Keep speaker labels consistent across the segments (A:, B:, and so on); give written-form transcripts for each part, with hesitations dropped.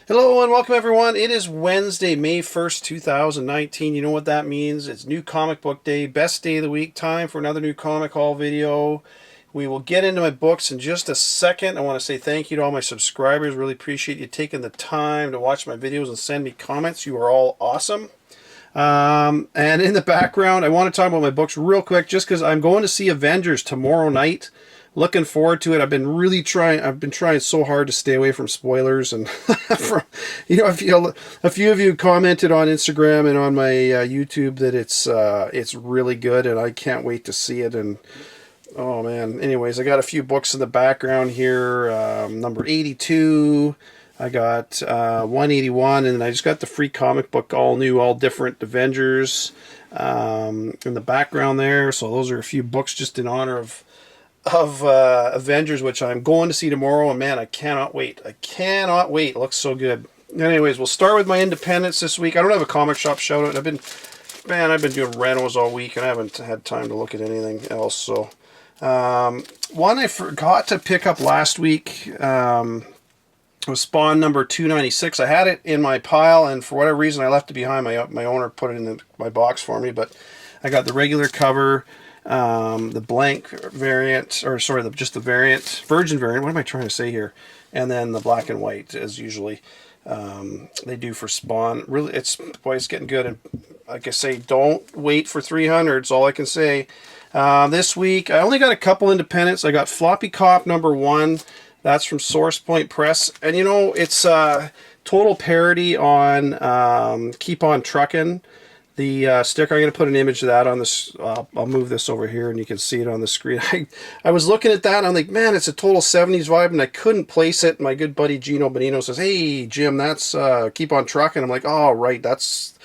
A: Hello and welcome everyone. It is Wednesday, May 1st, 2019. You know what that means. It's new comic book day, best day of the week. Time for another new comic haul video. We will get into my books in just a second. I want to say thank you to all my subscribers. Really appreciate you taking the time to watch my videos and send me comments. You are all awesome. And in the background, I want to talk about my books real quick just because I'm going to see Avengers tomorrow night. Looking forward to it. I've been trying so hard to stay away from spoilers, and from, a few of you commented on Instagram and on my YouTube that it's really good, and I can't wait to see it. And oh man, anyways, I got a few books in the background here. Number 82. I got 181, and I just got the free comic book, all new, all different Avengers in the background there. So those are a few books just in honor of Avengers, which I'm going to see tomorrow, and man, I cannot wait. I cannot wait. It looks so good. Anyways, we'll start with my independents this week. I don't have a comic shop shout out. I've been doing renos all week, and I haven't had time to look at anything else. So one I forgot to pick up last week was Spawn number 296. I had it in my pile, and for whatever reason I left it behind. My owner put it in my box for me, but I got the regular cover, the blank variant, or sorry, just the virgin variant. What am I trying to say here? And then the black and white, as usually they do for Spawn. Really, it's getting good. And like I say, don't wait for 300. It's all I can say. This week, I only got a couple independents. I got Floppy Cop number 1. That's from Source Point Press, and you know, it's a total parody on Keep On Truckin'. The sticker, I'm going to put an image of that on this. I'll move this over here and you can see it on the screen. I was looking at that and I'm like, man, it's a total 70s vibe, and I couldn't place it. My good buddy Gino Bonino says, hey, Jim, that's Keep On Truckin'. I'm like, oh, right, that's...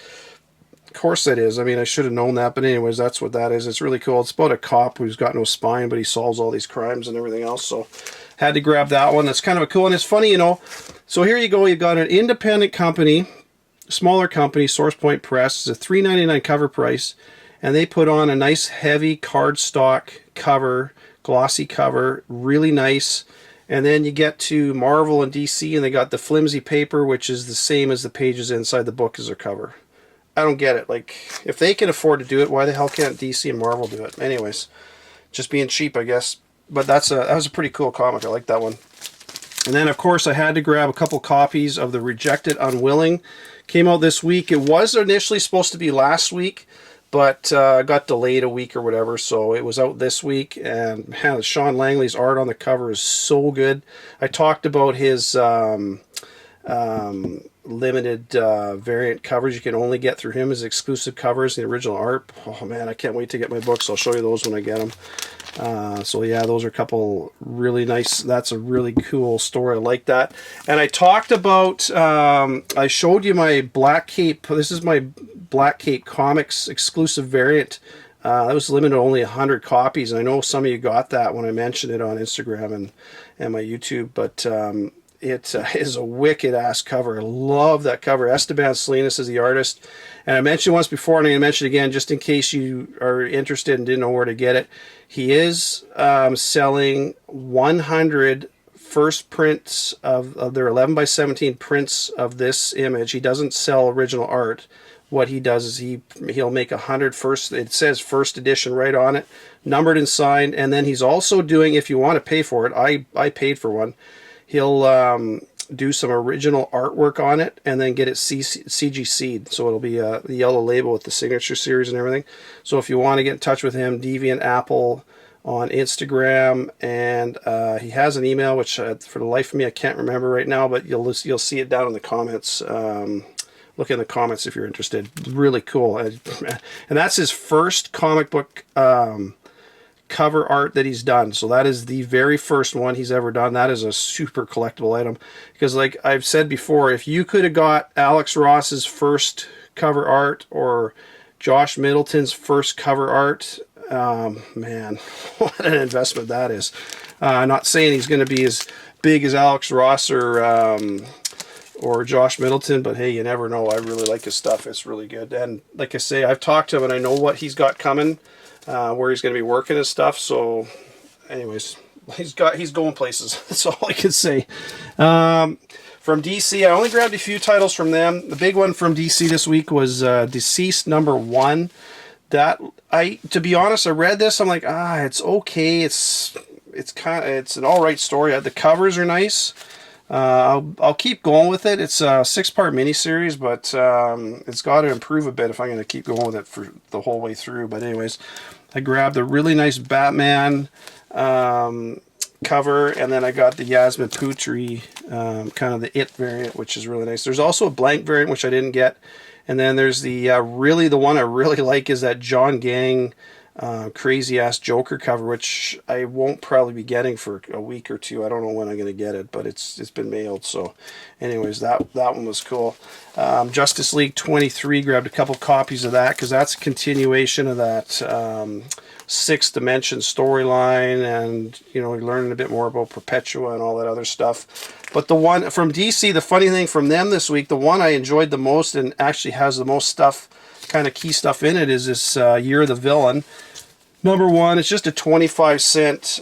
A: Of course it is. I mean, I should have known that, but anyways, that's what that is. It's really cool. It's about a cop who's got no spine, but he solves all these crimes and everything else, so had to grab that one. That's kind of a cool, and it's funny, you know. So here you go. You've got an independent company, smaller company, Source Point Press. It's a $3.99 cover price, and they put on a nice heavy cardstock cover, glossy cover, really nice. And then you get to Marvel and DC, and they got the flimsy paper, which is the same as the pages inside the book as their cover. I don't get it. Like, if they can afford to do it, why the hell can't DC and Marvel do it? Anyways, just being cheap, I guess. But that was a pretty cool comic. I like that one. And then, of course, I had to grab a couple copies of The Rejected Unwilling. Came out this week. It was initially supposed to be last week, but got delayed a week or whatever, so it was out this week. And man, Sean Langley's art on the cover is so good. I talked about his limited variant covers you can only get through him, his exclusive covers, the original art. Oh man, I can't wait to get my books. I'll show you those when I get them. So yeah, those are a couple really nice. That's a really cool story. I like that. And I talked about, I showed you my Black Cape. This is my Black Cape Comics exclusive variant. That was limited to only 100 copies. And I know some of you got that when I mentioned it on Instagram and my YouTube, but it is a wicked ass cover. I love that cover. Esteban Salinas is the artist, and I mentioned once before, and I'm going to mention it again just in case you are interested and didn't know where to get it. He is selling 100 first prints of their 11 by 17 prints of this image. He doesn't sell original art. What he does is he'll make 100 first. It says first edition right on it, numbered and signed. And then he's also doing, if you want to pay for it, I paid for one. He'll do some original artwork on it and then get it CGC'd. So it'll be the yellow label with the signature series and everything. So if you want to get in touch with him, Deviant Apple on Instagram, and he has an email, which for the life of me I can't remember right now, but you'll see it down in the comments. Look in the comments if you're interested. Really cool. And that's his first comic book cover art that he's done. So that is the very first one he's ever done. That is a super collectible item, because like I've said before, if you could have got Alex Ross's first cover art or Josh Middleton's first cover art, man, what an investment that is. Not saying he's going to be as big as Alex Ross or Josh Middleton, but hey, you never know. I really like his stuff. It's really good. And like I say, I've talked to him and I know what he's got coming. Where he's going to be working and stuff. So anyways, he's going places. That's all I can say. For From DC, I only grabbed a few titles from them. The big one from DC this week was Deceased #1. That, to be honest, I read this. I'm like, it's okay. It's an all right story. The covers are nice. I'll keep going with it. It's a 6-part miniseries, but it's got to improve a bit if I'm going to keep going with it for the whole way through. But anyways, I grabbed a really nice Batman cover, and then I got the Yasmin Putri, kind of the It variant, which is really nice. There's also a blank variant, which I didn't get. And then there's the one I really like is that John Gang crazy ass Joker cover, which I won't probably be getting for a week or two. I don't know when I'm going to get it, but it's been mailed. So anyways, that one was cool. Justice League 23, grabbed a couple copies of that because that's a continuation of that Sixth Dimension storyline, and you're learning a bit more about Perpetua and all that other stuff. But the one from DC, the funny thing from them this week, the one I enjoyed the most and actually has the most stuff, kind of key stuff in it, is this Year of the Villain #1. It's just a 25-cent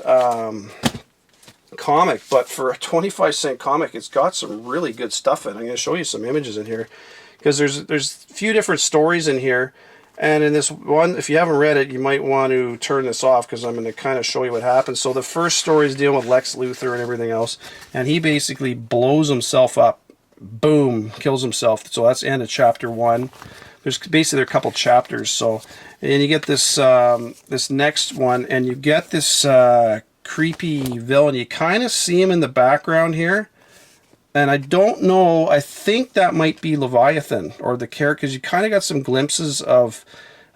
A: comic, but for a 25-cent comic, it's got some really good stuff in it. I'm going to show you some images in here because there's a few different stories in here. And in this one, if you haven't read it, you might want to turn this off because I'm going to kind of show you what happens. So the first story is dealing with Lex Luthor and everything else, and he basically blows himself up. Boom, kills himself. So that's the end of chapter 1. There's basically a couple chapters. So, and you get this this next one, and you get this creepy villain. You kind of see him in the background here. And I don't know, I think that might be Leviathan, or the character, because you kind of got some glimpses of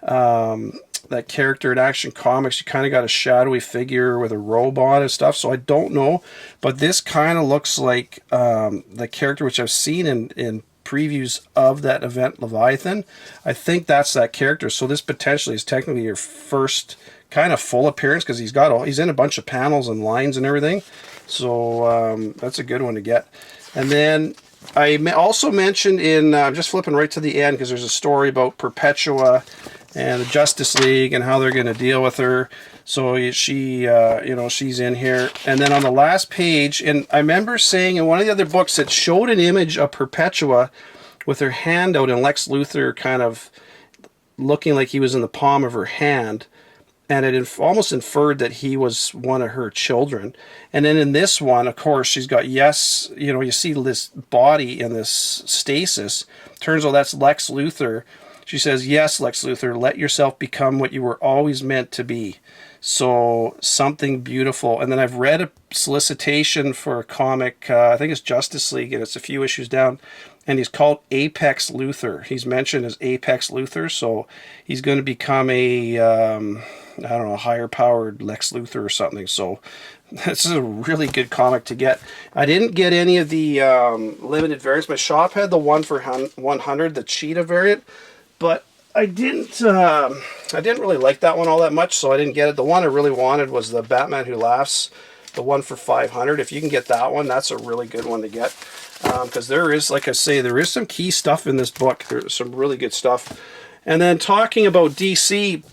A: that character in Action Comics. You kind of got a shadowy figure with a robe on and stuff, so I don't know. But this kind of looks like the character which I've seen in previews of that event, Leviathan. I think that's that character, so this potentially is technically your first kind of full appearance, because he's in a bunch of panels and lines and everything. So that's a good one to get. And then I also mentioned I'm just flipping right to the end because there's a story about Perpetua and the Justice League and how they're going to deal with her. So she's in here. And then on the last page, and I remember saying in one of the other books that showed an image of Perpetua with her hand out and Lex Luthor kind of looking like he was in the palm of her hand. And it almost inferred that he was one of her children. And then in this one, of course, she's got, you see this body in this stasis. Turns out that's Lex Luthor. She says, "Yes, Lex Luthor, let yourself become what you were always meant to be." So something beautiful. And then I've read a solicitation for a comic, I think it's Justice League, and it's a few issues down. And he's called Apex Luthor. He's mentioned as Apex Luthor, so he's going to become a, higher powered Lex Luthor or something. So this is a really good comic to get. I didn't get any of the limited variants. My shop had the 1 for 100, the Cheetah variant, but I didn't really like that one all that much, so I didn't get it. The one I really wanted was the Batman Who Laughs, the 1 for 500. If you can get that one, that's a really good one to get. Because there is, like I say, there is some key stuff in this book. There's some really good stuff. And then talking about DC,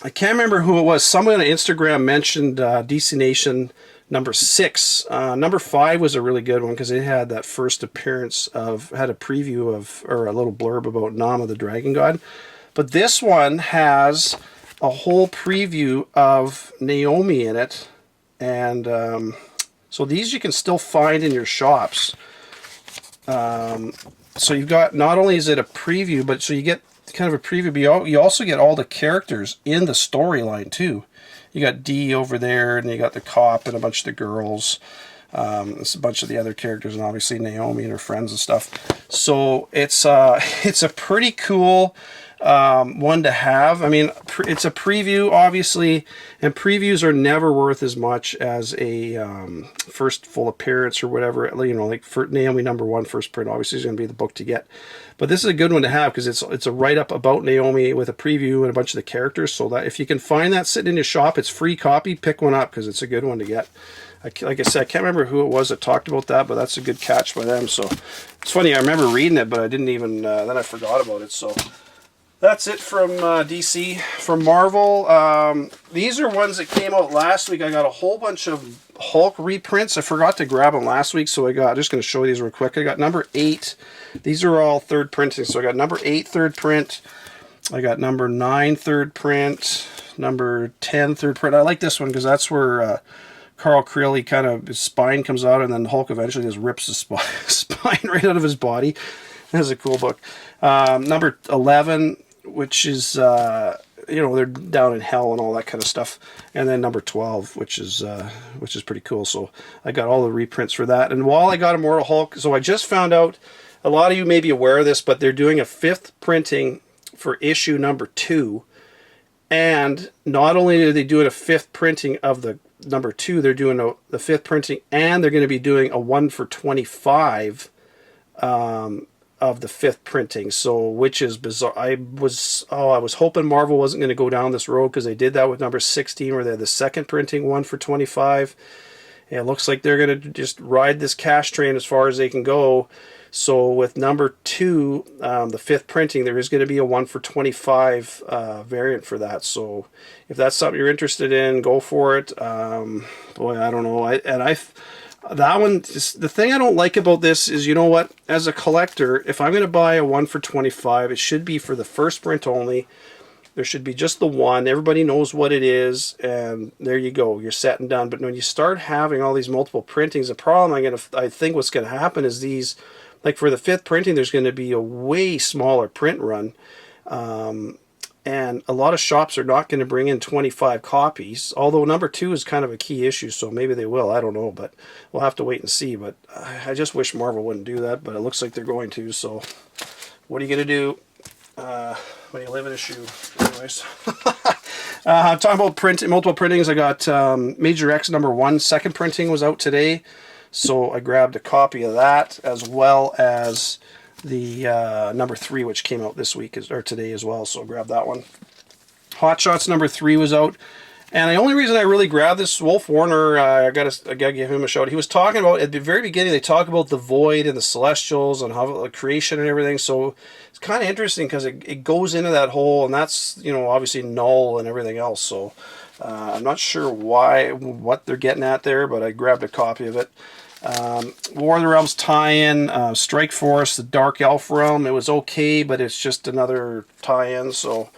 A: I can't remember who it was. Someone on Instagram mentioned DC Nation #6. #5 was a really good one because it had that first appearance had a preview of, or a little blurb about Nama the Dragon God. But this one has a whole preview of Naomi in it. And so these you can still find in your shops. So you've got, not only is it a preview, but so you get kind of a preview, but you also get all the characters in the storyline too. You got Dee over there, and you got the cop and a bunch of the girls. It's a bunch of the other characters, and obviously Naomi and her friends and stuff. So it's a pretty cool one to have. I mean, it's a preview, obviously, and previews are never worth as much as a first full appearance or whatever. Like for Naomi #1 first print, obviously is going to be the book to get. But this is a good one to have because it's a write-up about Naomi with a preview and a bunch of the characters. So that if you can find that sitting in your shop, it's free copy. Pick one up because it's a good one to get. Like I said, I can't remember who it was that talked about that, but that's a good catch by them. So it's funny, I remember reading it, but I didn't even, then I forgot about it. So that's it from DC. From Marvel, these are ones that came out last week. I got a whole bunch of Hulk reprints. I forgot to grab them last week, so I'm just going to show you these real quick. I got number 8. These are all third printing. So I got number 8 third print. I got number 9 third print. Number 10 third print. I like this one because that's where Carl Creeley kind of, his spine comes out, and then Hulk eventually just rips the spine right out of his body. That's a cool book. Number 11, which is, you know, they're down in hell and all that kind of stuff. And then number 12, which is pretty cool. So I got all the reprints for that. And while I got Immortal Hulk, so I just found out, a lot of you may be aware of this, but they're doing a 5th printing for issue number 2. And not only are they doing a 5th printing of the number 2, they're doing the 5th printing, and they're going to be doing a 1 for 25 of the 5th printing. So, which is bizarre. I was hoping Marvel wasn't going to go down this road, because they did that with number 16, where they had the 2nd printing 1 for 25. And it looks like they're going to just ride this cash train as far as they can go. So with number 2, the 5th printing, there is going to be a 1 for 25 variant for that. So if that's something you're interested in, go for it. Boy, I don't know. That one, the thing I don't like about this is, you know what, as a collector, if I'm going to buy a 1 for 25, it should be for the first print only. There should be just the one. Everybody knows what it is, and there you go. You're set and done. But when you start having all these multiple printings, the problem I think what's going to happen is these, like for the 5th printing, there's going to be a way smaller print run. And a lot of shops are not going to bring in 25 copies, although number 2 is kind of a key issue, so maybe they will. I don't know, but we'll have to wait and see. But I just wish Marvel wouldn't do that, but it looks like they're going to. So what are you going to do when you live in a shoe? Anyways. Talking about multiple printings, I got Major X number 1, 2nd printing was out today. So I grabbed a copy of that, as well as the number 3, which came out this week or today as well. So grab that one. Hot Shots number 3 was out, and the only reason I really grabbed this, Wolf Warner, I gotta give him a shout. He was talking about, at the very beginning, they talk about the Void and the Celestials and how the creation and everything. So it's kind of interesting because it goes into that whole, and that's, you know, obviously Null and everything else. So I'm not sure what they're getting at there, but I grabbed a copy of it. War of the Realms tie-in, Strike Force, the Dark Elf Realm. It was okay, but it's just another tie-in, so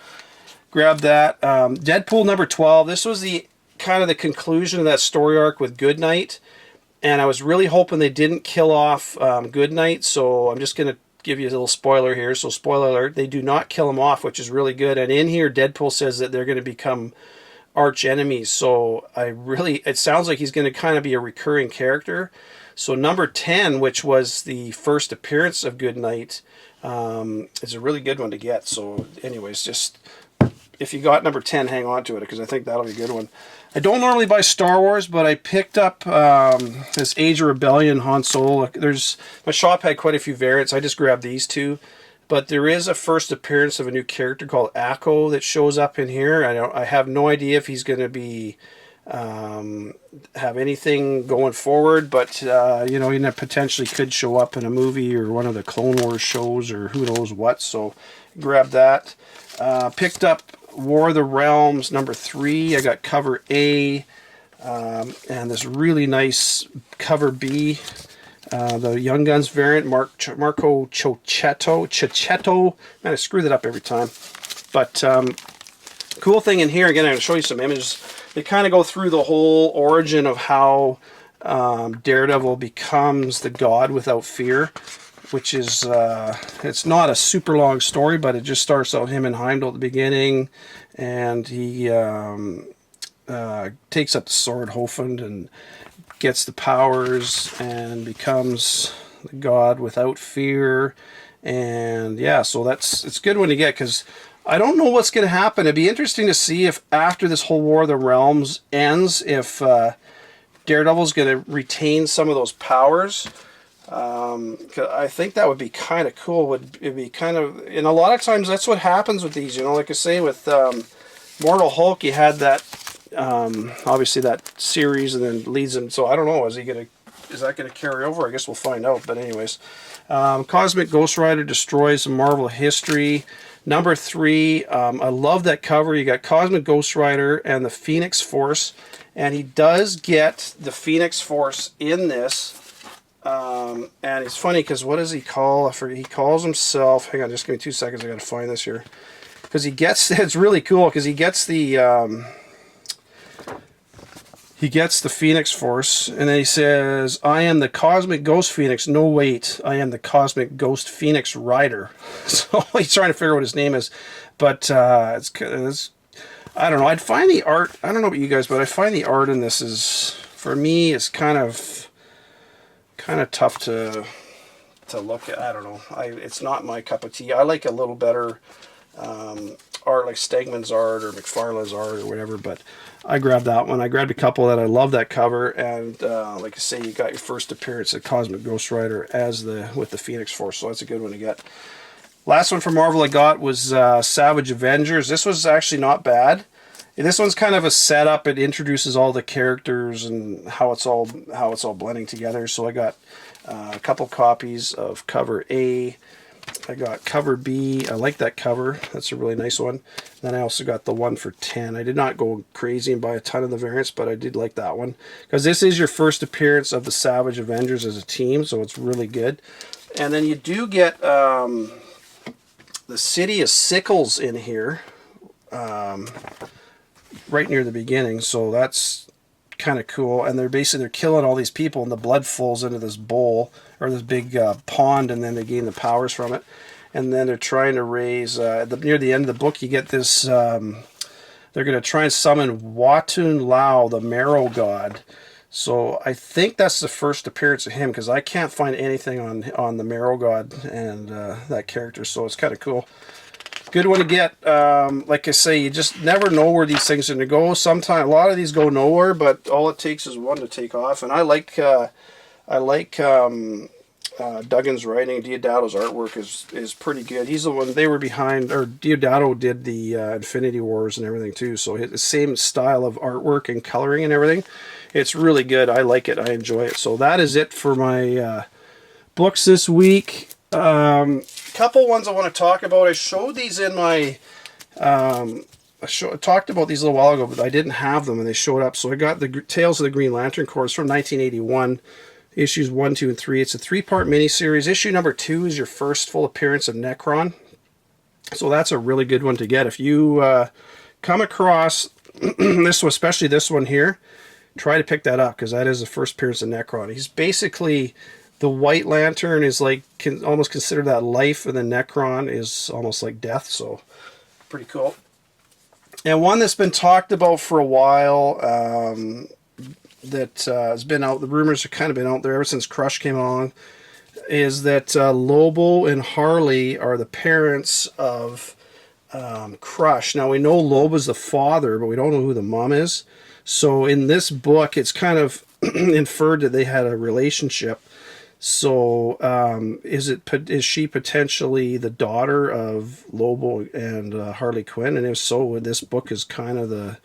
A: grab that. Deadpool number 12. This was the kind of the conclusion of that story arc with Goodnight, and I was really hoping they didn't kill off Goodnight, so I'm just going to give you a little spoiler here. So spoiler alert, they do not kill him off, which is really good. And in here, Deadpool says that they're going to become arch enemies, so it sounds like he's going to kind of be a recurring character. So number 10, which was the first appearance of Goodnight, is a really good one to get. So anyways, just if you got number 10, hang on to it, because I think that'll be a good one. I don't normally buy Star Wars, but I picked up this Age of Rebellion Han Solo. My shop had quite a few variants. I just grabbed these 2. But there is a first appearance of a new character called Akko that shows up in here. I have no idea if he's going to be have anything going forward, but you know, he potentially could show up in a movie or one of the Clone Wars shows or who knows what. So grab that. Picked up War of the Realms number 3. I got cover A, and this really nice cover B. The Young Guns variant, Marco Cicchetto. Man, I screw that up every time. But cool thing in here, again, I'm going to show you some images. They kind of go through the whole origin of how Daredevil becomes the God without fear, which is, it's not a super long story, but it just starts out him and Heimdall at the beginning, and he takes up the sword, Hofund, and gets the powers and becomes the God without fear. And yeah, so it's a good one to get, because I don't know what's going to happen. It'd be interesting to see if after this whole War of the Realms ends, if Daredevil's going to retain some of those powers. I think that would be kind of cool. It'd be kind of, and a lot of times that's what happens with these, you know, like I say with Mortal Hulk, you had that obviously that series, and then leads him. So I don't know, is that gonna carry over? I guess we'll find out. But anyways, Cosmic Ghost Rider destroys Marvel history. Number 3, I love that cover. You got Cosmic Ghost Rider and the Phoenix Force, And he does get the Phoenix Force in this. And it's funny because what does he call? I forget. He calls himself. Hang on, just give me 2 seconds. I got to find this here. Because he gets, it's really cool because he gets the Phoenix Force, and then he says, "I am the Cosmic Ghost Phoenix. No, wait, I am the Cosmic Ghost Phoenix Rider." So he's trying to figure out what his name is, but it's I don't know. I'd find the art. I don't know about you guys, but I find the art in this is, for me, is kind of tough to look at. I don't know. It's not my cup of tea. I like a little better art, like Stegman's art or McFarlane's art or whatever, but I grabbed that one. I grabbed a couple that I love that cover, and like I say, you got your first appearance at Cosmic Ghost Rider with the Phoenix Force, so that's a good one to get. Last one from Marvel I got was Savage Avengers. This was actually not bad. This one's kind of a setup. It introduces all the characters and how it's all blending together. So I got a couple copies of cover A. I got cover B. I like that cover. That's a really nice one. Then I also got the one for 10. I did not go crazy and buy a ton of the variants, but I did like that one because this is your first appearance of the Savage Avengers as a team, so it's really good. And then you do get the City of Sickles in here right near the beginning, so that's kind of cool. And they're killing all these people, and the blood flows into this bowl or this big pond, and then they gain the powers from it. And then they're trying to raise near the end of the book, you get this they're going to try and summon Watun Lao, the Marrow God. So I think that's the first appearance of him, because I can't find anything on the Marrow God and that character, so it's kind of cool. Good one to get. Like I say, you just never know where these things are going to go. Sometimes a lot of these go nowhere, but all it takes is one to take off. And I like Duggan's writing. Diodato's artwork is pretty good. He's the one, they were behind, or Diodato did the Infinity Wars and everything too. So the same style of artwork and coloring and everything. It's really good. I like it. I enjoy it. So that is it for my books this week. Couple ones I want to talk about. I showed these in my I talked about these a little while ago, but I didn't have them and they showed up. So I got the Tales of the Green Lantern Corps from 1981, issues 1, 2, and 3. It's a 3-part miniseries. Issue number 2 is your first full appearance of Necron, so that's a really good one to get. If you come across this one, especially this one here, try to pick that up, because that is the first appearance of Necron. He's basically, the White Lantern is like, almost consider that life, and the Necron is almost like death, so pretty cool. And one that's been talked about for a while, that has been out, the rumors have kind of been out there ever since Crush came along, is that Lobo and Harley are the parents of Crush. Now we know Lobo's the father, but we don't know who the mom is. So in this book, it's kind of inferred that they had a relationship. So is she potentially the daughter of Lobo and Harley Quinn? And if so, this book is kind of the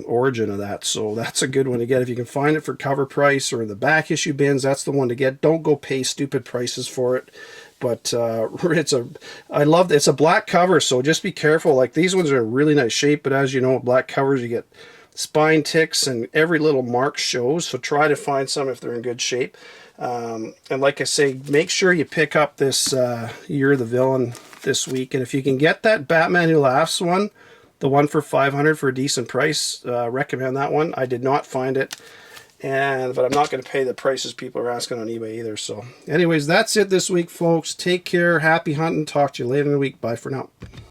A: origin of that. So that's a good one to get if you can find it for cover price or in the back issue bins. That's the one to get. Don't go pay stupid prices for it. But it's a black cover, so just be careful. Like, these ones are in really nice shape, but as you know, black covers, you get spine ticks and every little mark shows, so try to find some if they're in good shape. And like I say, make sure you pick up this You're the Villain this week, and if you can get that Batman Who Laughs one, the one for $500 for a decent price, recommend that one. I did not find it, but I'm not going to pay the prices people are asking on eBay either. So anyways, that's it this week, folks. Take care, happy hunting, talk to you later in the week. Bye for now.